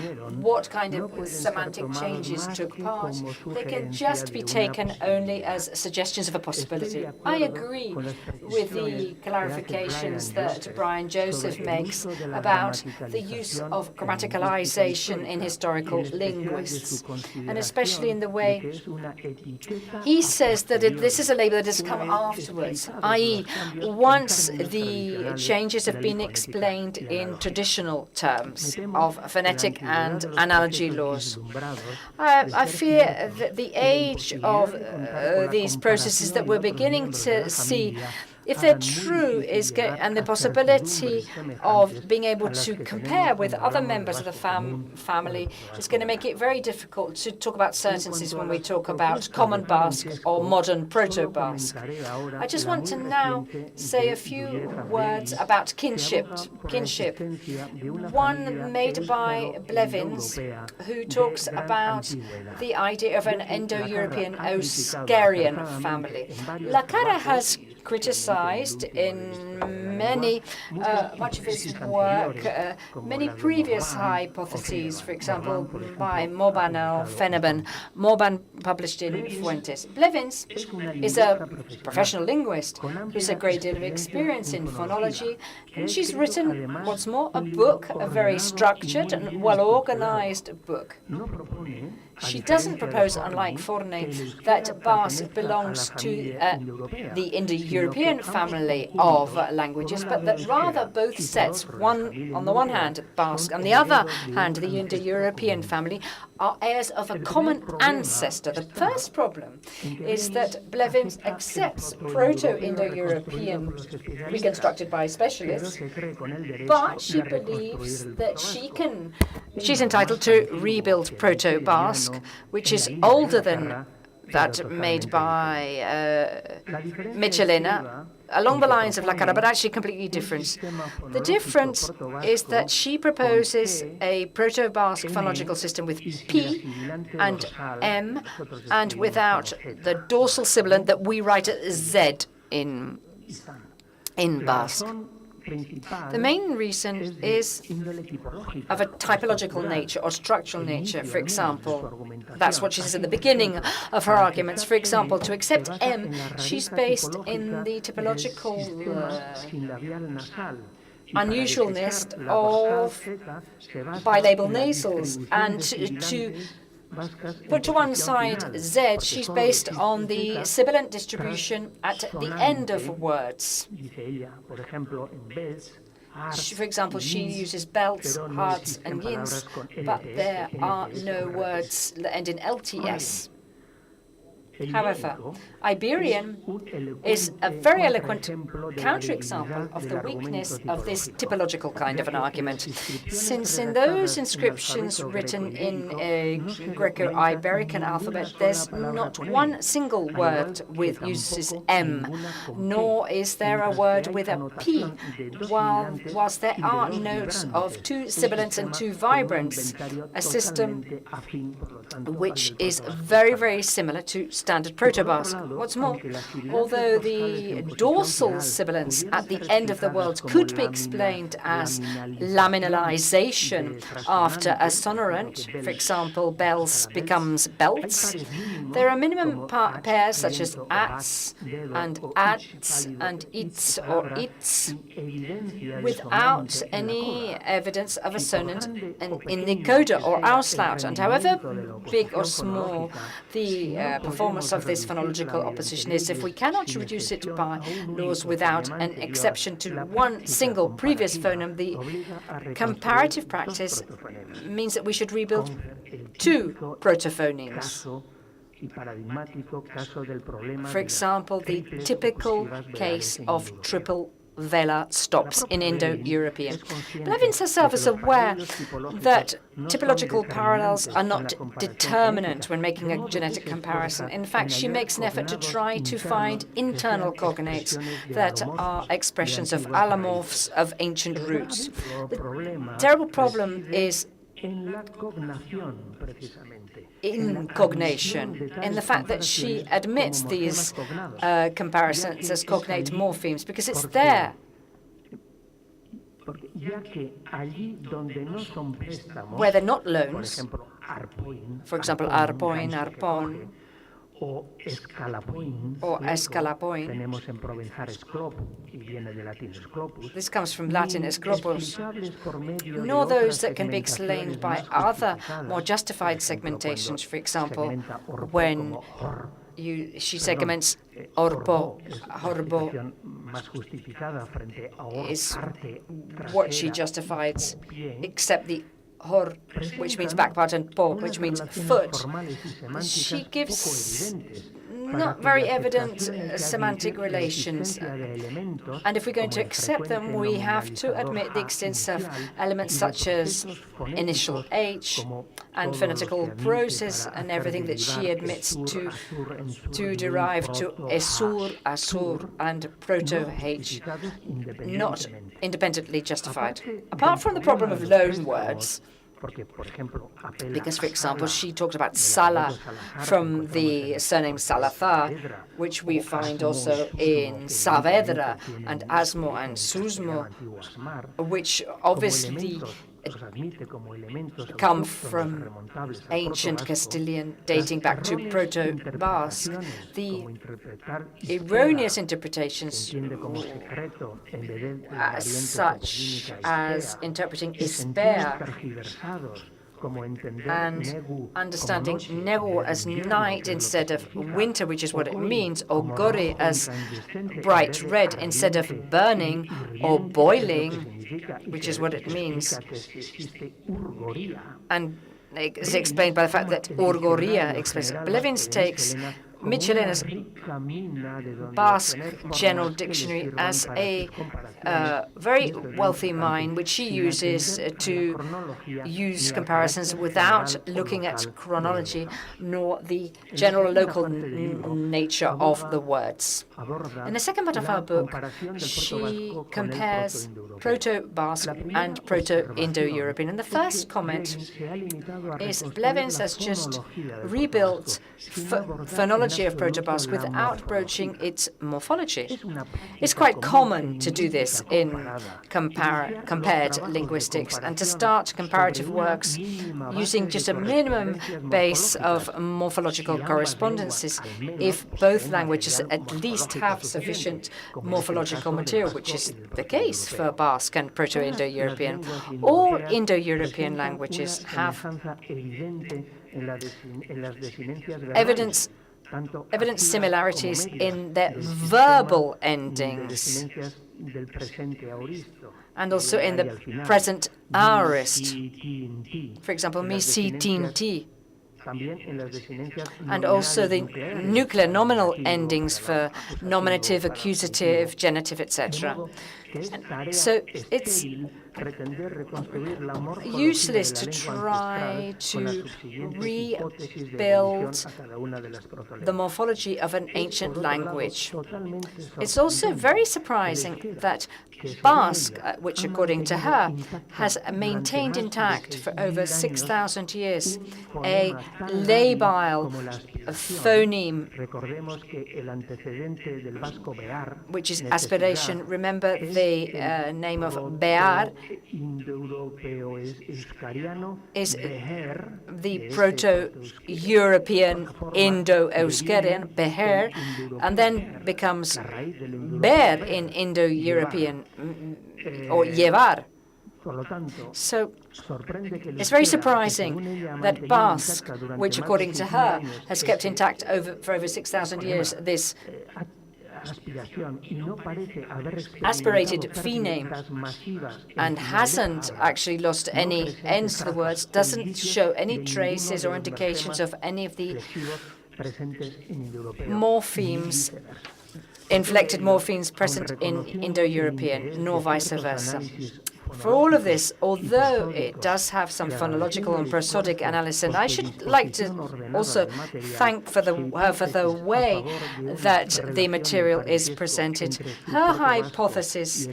what kind of semantic changes took part, they can just be taken only as suggestions of a possibility. I agree with the clarifications that Brian Joseph makes about the use of grammaticalization in historical linguists, and especially in the way he says that this is a label that has come afterwards, i.e. once the changes have been explained in traditional terms of phonetic and analogy laws. I fear that the age of these processes that we're beginning to see, if they're true, and the possibility of being able to compare with other members of the family is going to make it very difficult to talk about certainties when we talk about Common Basque or modern Proto-Basque. I just want to now say a few words about kinship. One made by Blevins, who talks about the idea of an Indo-European Euskarian family. Lacara has criticized in much of his work many previous hypotheses, for example, by Moban or Feneben. Moban published in Fuentes. Blevins is a professional linguist who's a great deal of experience in phonology, and she's written, what's more, a book, a very structured and well-organized book. She doesn't propose, unlike Forney, that Basque belongs to the Indo-European Indo-European family of languages, but that rather both sets, one on the one hand, Basque, on the other hand, the Indo-European family, are heirs of a common ancestor. The first problem is that Blevins accepts Proto-Indo-European reconstructed by specialists, but she believes that she's entitled to rebuild Proto-Basque, which is older than that made by Michelena, along the lines of La Cara, but actually completely different. The difference is that she proposes a Proto-Basque phonological system with P and M, and without the dorsal sibilant that we write as Z in Basque. The main reason is of a typological nature or structural nature. For example, that's what she says at the beginning of her arguments. For example, to accept M, she's based in the typological unusualness of bilabal nasals, and to put to one side Z, she's based on the sibilant distribution at the end of words. For example, she uses belts, hearts, and yins, but there are no words that end in LTS. However, Iberian is a very eloquent counterexample of the weakness of this typological kind of an argument, since in those inscriptions written in a Greco-Iberican alphabet, there's not one single word with uses M, nor is there a word with a P, whilst there are notes of two sibilants and two vibrants, a system which is very, very similar to standard Proto-Basque. What's more, although the dorsal sibilants at the end of the words could be explained as laminalization after a sonorant, for example, bells becomes belts, there are minimum pairs such as ats and ats and its or its without any evidence of a sonant in the coda or auslaut. And however big or small the performance of this phonological opposition is, if we cannot reduce it by laws without an exception to one single previous phoneme, the comparative practice means that we should rebuild two protophonemes. For example, the typical case of triple velar stops in Indo-European. Blevins herself is aware that typological parallels are not determinant when making a genetic comparison. In fact, she makes an effort to try to find internal cognates that are expressions of allomorphs of ancient roots. The terrible problem is in cognation, in the fact that she admits these comparisons as cognate morphemes, because it's there. Where they're not loans, for example, arpoin, arpon, or escalapoin. This comes from Latin esclopus, nor those that can be explained by other more justified segmentations. For example, when she segments orpo, horbo is what she justifies, except the hor, which means back part, and po, which means foot. She gives not very evident semantic relations. And if we're going to accept them, we have to admit the existence of elements such as initial H and phonetical process and everything that she admits to derive to esur, asur, and proto-H, not independently justified. Apart from the problem of loan words, because, for example, she talked about Sala from the surname Salazar, which we find also in Saavedra and Asmo and Susmo, which obviously come from ancient Castilian dating back to Proto-Basque. The erroneous interpretations, such as interpreting Isper and understanding negu as night instead of winter, which is what it means, or gori as bright red instead of burning or boiling, which is what it means. And it's explained by the fact that urgoria explains it. Blevins takes Michelena's Basque General Dictionary as a very wealthy mind, which she uses to use comparisons without looking at chronology nor the general local nature of the words. In the second part of our book, she compares Proto-Basque and Proto-Indo-European. And the first comment is Blevins has just rebuilt phonology of Proto-Basque without broaching its morphology. It's quite common to do this in compared linguistics and to start comparative works using just a minimum base of morphological correspondences if both languages at least have sufficient morphological material, which is the case for Basque and Proto-Indo-European. All Indo-European languages have evident similarities in their verbal endings and also in the present aorist. For example, mi, si, tin, ti. And also the nuclear nominal endings for nominative, accusative, genitive, etc. So it's useless to try to rebuild the morphology of an ancient language. It's also very surprising that Basque, which according to her, has maintained intact for over 6,000 years, a labile phoneme, which is aspiration. Remember the name of bear is the Proto-European Indo-Euskarian, beher, and then becomes bear in Indo-European, or llevar. So it's very surprising that Basque, which according to her has kept intact for over 6,000 years, this aspirated phoneme and hasn't actually lost any ends to the words, doesn't show any traces or indications of any of the morphemes, inflected morphemes present in Indo-European, nor vice versa. For all of this, although it does have some phonological and prosodic analysis, and I should like to also thank her for the way that the material is presented. Her hypothesis,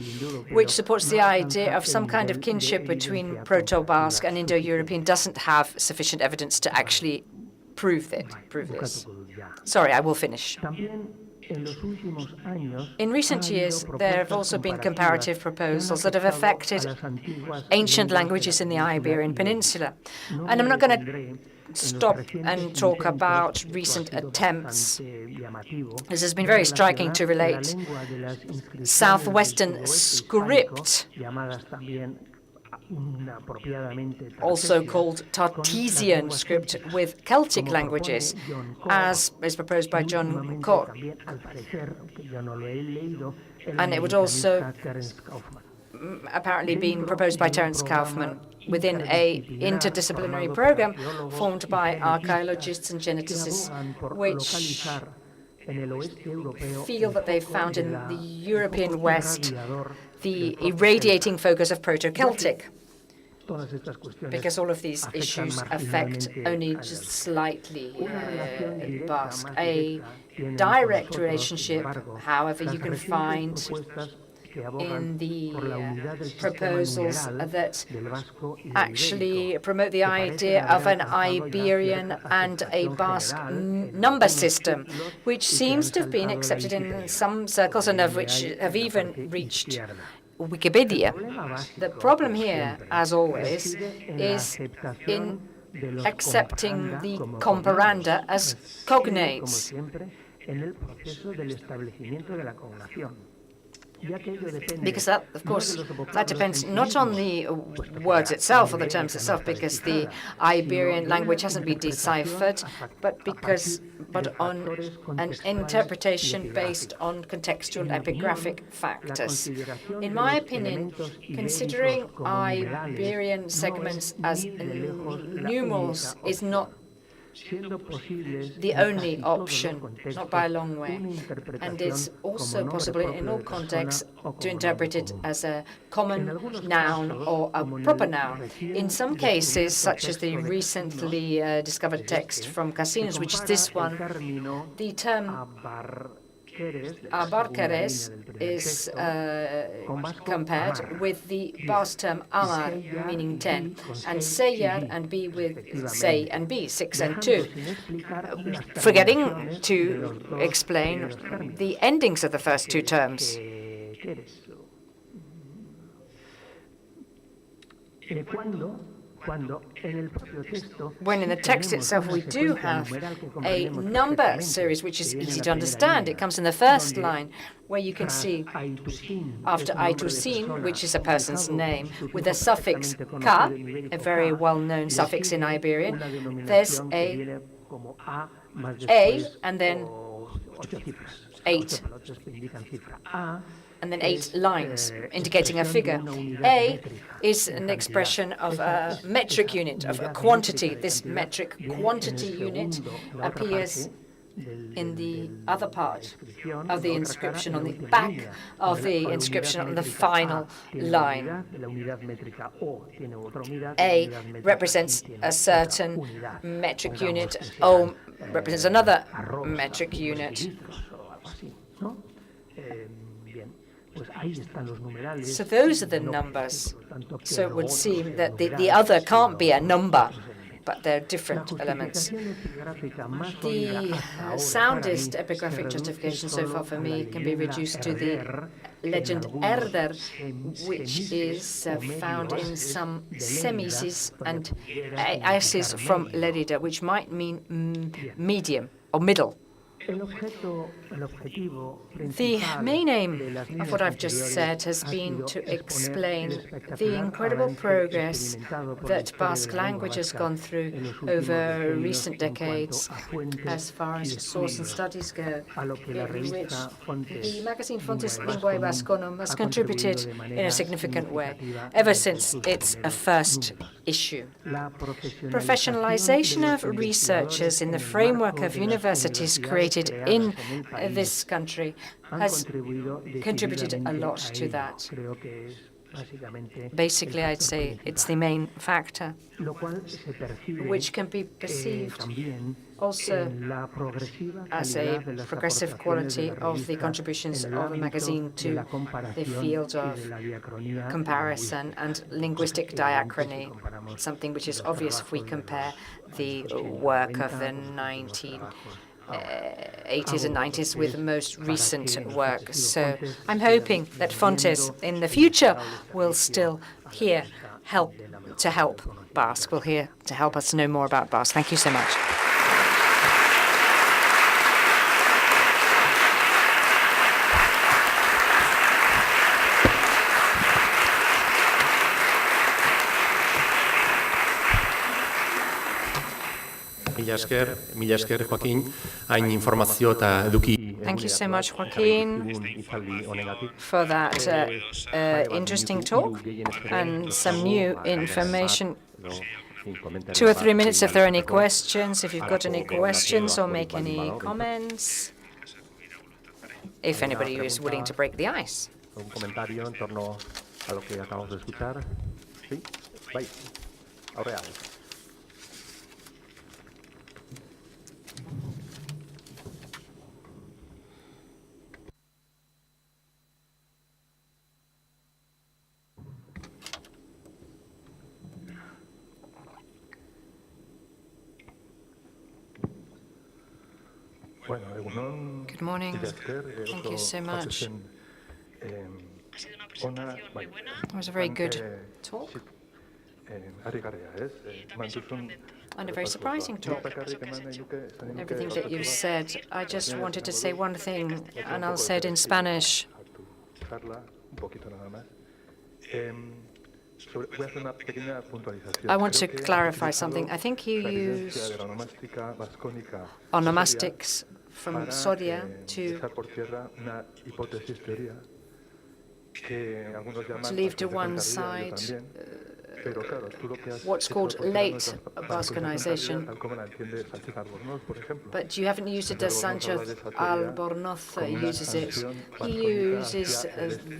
which supports the idea of some kind of kinship between Proto-Basque and Indo-European, doesn't have sufficient evidence to actually prove this. Sorry, I will finish. In recent years, there have also been comparative proposals that have affected ancient languages in the Iberian Peninsula. And I'm not going to stop and talk about recent attempts. This has been very striking to relate Southwestern script, also called Tartessian script, with Celtic languages, as is proposed by John Koch. And it would also apparently been proposed by Terence Kaufman within an interdisciplinary program formed by archaeologists and geneticists, which feel that they've found in the European West the irradiating focus of Proto-Celtic, because all of these issues affect only just slightly Basque. A direct relationship, however, you can find in the proposals that actually promote the idea of an Iberian and a Basque number system, which seems to have been accepted in some circles and of which have even reached Wikipedia. The problem here, as always, is in accepting the comparanda as cognates. Because that, of course, that depends not on the words itself or the terms itself, because the Iberian language hasn't been deciphered, but on an interpretation based on contextual epigraphic factors. In my opinion, considering Iberian segments as numerals is not the only option, not by a long way, and it's also possible in all contexts to interpret it as a common noun or a proper noun. In some cases, such as the recently discovered text from Casinos, which is this one, the term abarcares is compared with the Basque term amar, meaning 10, and seyar and be with say and be, 6 and 2, forgetting to explain the endings of the first two terms. When in the text itself we do have a number series which is easy to understand. It comes in the first line, where you can see after aitusin, which is a person's name, with the suffix ka, a very well-known suffix in Iberian, there's a and then 8. And then 8 lines indicating a figure. A is an expression of a metric unit, of a quantity. This metric quantity unit appears in the other part of the inscription, on the back of the inscription, on the final line. A represents a certain metric unit. O represents another metric unit. So those are the numbers. So it would seem that the other can't be a number, but they're different elements. The soundest epigraphic justification so far for me can be reduced to the legend Erder, which is found in some semises and ases from Lerida, which might mean medium or middle. The main aim of what I've just said has been to explain the incredible progress that Basque language has gone through over recent decades as far as source and studies go, in which the magazine Fontes Linguae Vasconum has contributed in a significant way ever since its first issue. Professionalization of researchers in the framework of universities created in this country has contributed a lot to that. Basically, I'd say it's the main factor, which can be perceived also as a progressive quality of the contributions of a magazine to the field of comparison and linguistic diachrony, something which is obvious if we compare the work of the 1980s and 90s with the most recent work. So I'm hoping that Fontes in the future will still help Basque, will here to help us know more about Basque. Thank you so much. Mila esker, Joaquín, hain informazio eta eduki. Thank you so much, Joaquín, for that interesting talk and some new information. 2 or 3 minutes if there are any questions, if you've got any questions or make any comments, if anybody is willing to break the ice. Un comentario en torno a lo que acabamos de escuchar. Sí, bai, aurrean. Good morning. Thank you so much. It was a very good talk and a very surprising talk. Everything that you said, I just wanted to say one thing, and I'll say it in Spanish. charla, un poquito nada más. Voy a hacer una pequeña puntualización. I want to clarify something. I think you use onomastics from Soria to leave to one side what's called late Basconization. But you haven't used it as Sanchez Albornoz uses it. He uses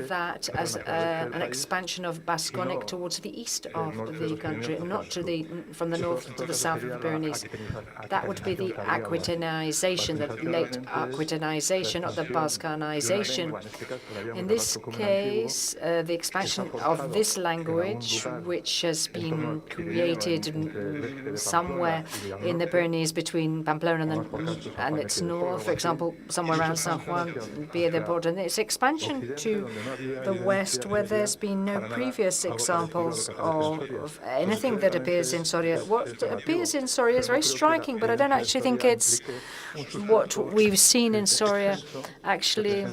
that as an expansion of Basconic towards the east of the country, not from the north to the south of the Pyrenees. That would be the Aquitanization, the late Aquitanization, not the Basconization. In this case, the expansion of this language, which has been created somewhere in the Pyrenees between Pamplona and its north, for example, somewhere around San Juan, via the border, and its expansion to the west, where there's been no previous examples of anything that appears in Soria. What appears in Soria is very striking, but I don't actually think it's what we've seen in Soria actually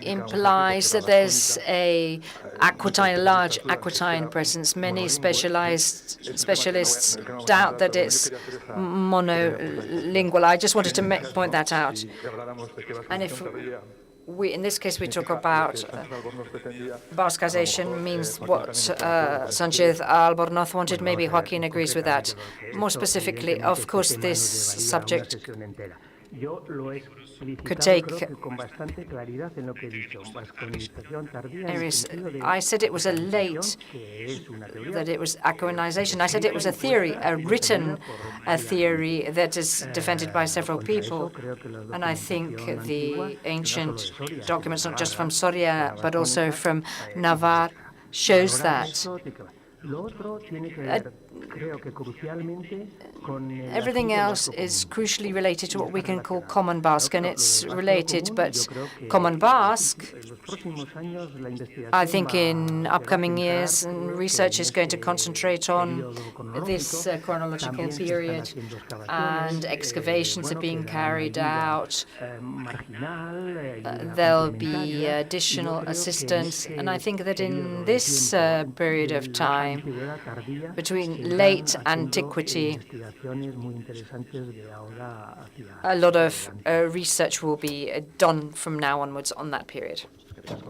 implies that there's a large aquitine presence. Many specialists doubt that it's monolingual. I just wanted to point that out. And if in this case, we talk about Bascization means what Sanchez Albornoz wanted. Maybe Joaquín agrees with that. More specifically, of course, this subject could take areas. I said it was a late, that it was Aquinization. I said it was a theory, a written theory that is defended by several people. And I think the ancient documents, not just from Soria, but also from Navarre, shows that. Everything else is crucially related to what we can call Common Basque, and it's related, but Common Basque, I think in upcoming years, research is going to concentrate on this chronological period, and excavations are being carried out. There'll be additional assistance, and I think that in this period of time, between late antiquity, a lot of research will be done from now onwards on that period.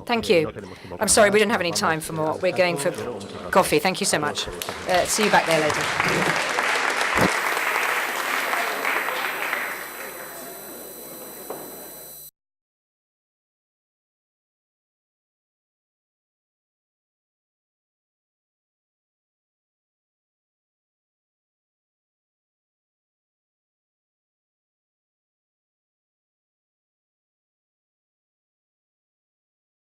Thank you. I'm sorry, we don't have any time for more. We're going for coffee. Thank you so much. See you back there later.